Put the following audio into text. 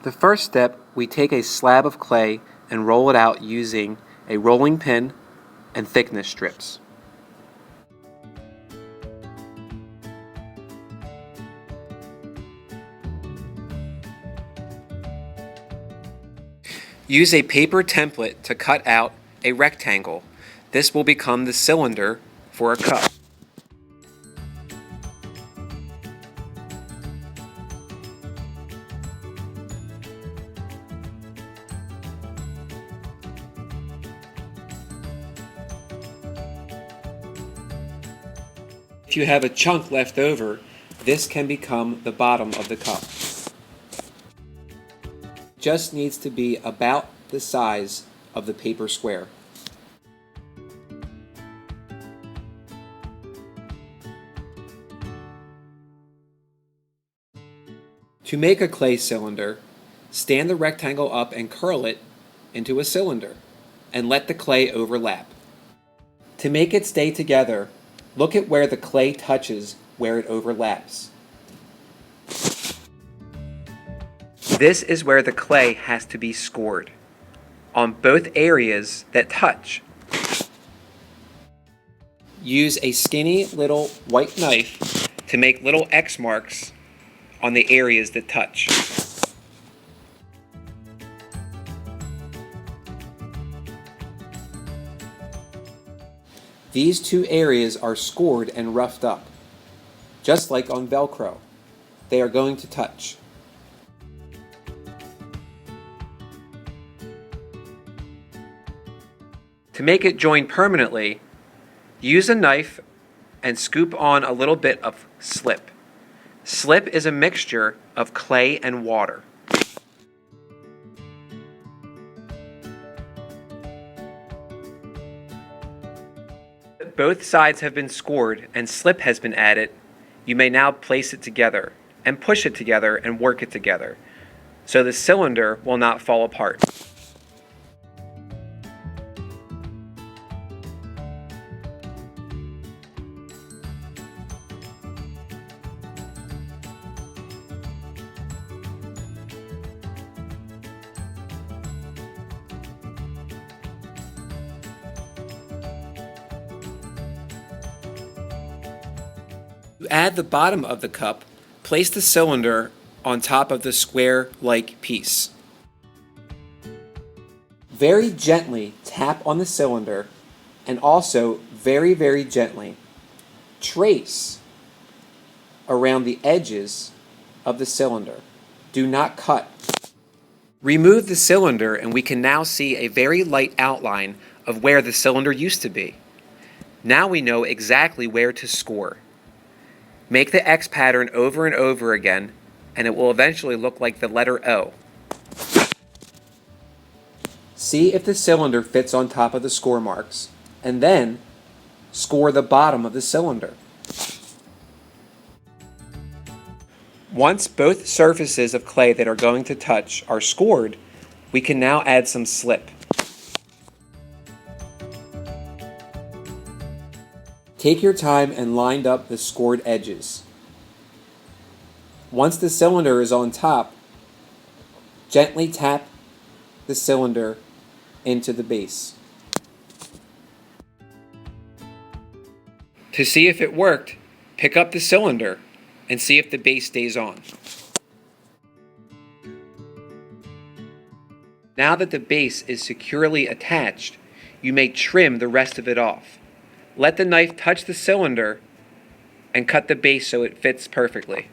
The first step, we take a slab of clay and roll it out using a rolling pin and thickness strips. Use a paper template to cut out a rectangle. This will become the cylinder for a cup. If you have a chunk left over, this can become the bottom of the cup. Just needs to be about the size of the paper square. To make a clay cylinder, stand the rectangle up and curl it into a cylinder and let the clay overlap. To make it stay together, look at where the clay touches where it overlaps. This is where the clay has to be scored, on both areas that touch. Use a skinny little white knife to make little X marks on the areas that touch. These two areas are scored and roughed up, just like on Velcro. They are going to touch. To make it join permanently, use a knife and scoop on a little bit of slip. Slip is a mixture of clay and water. Both sides have been scored and slip has been added. You may now place it together and push it together and work it together, so the cylinder will not fall apart. To add the bottom of the cup, place the cylinder on top of the square-like piece. Very gently tap on the cylinder and also very gently trace around the edges of the cylinder. Do not cut. Remove the cylinder and we can now see a very light outline of where the cylinder used to be. Now we know exactly where to score. Make the X pattern over and over again, and it will eventually look like the letter O. See if the cylinder fits on top of the score marks, and then score the bottom of the cylinder. Once both surfaces of clay that are going to touch are scored, we can now add some slip. Take your time and line up the scored edges. Once the cylinder is on top, gently tap the cylinder into the base. To see if it worked, pick up the cylinder and see if the base stays on. Now that the base is securely attached, you may trim the rest of it off. Let the knife touch the cylinder and cut the base so it fits perfectly.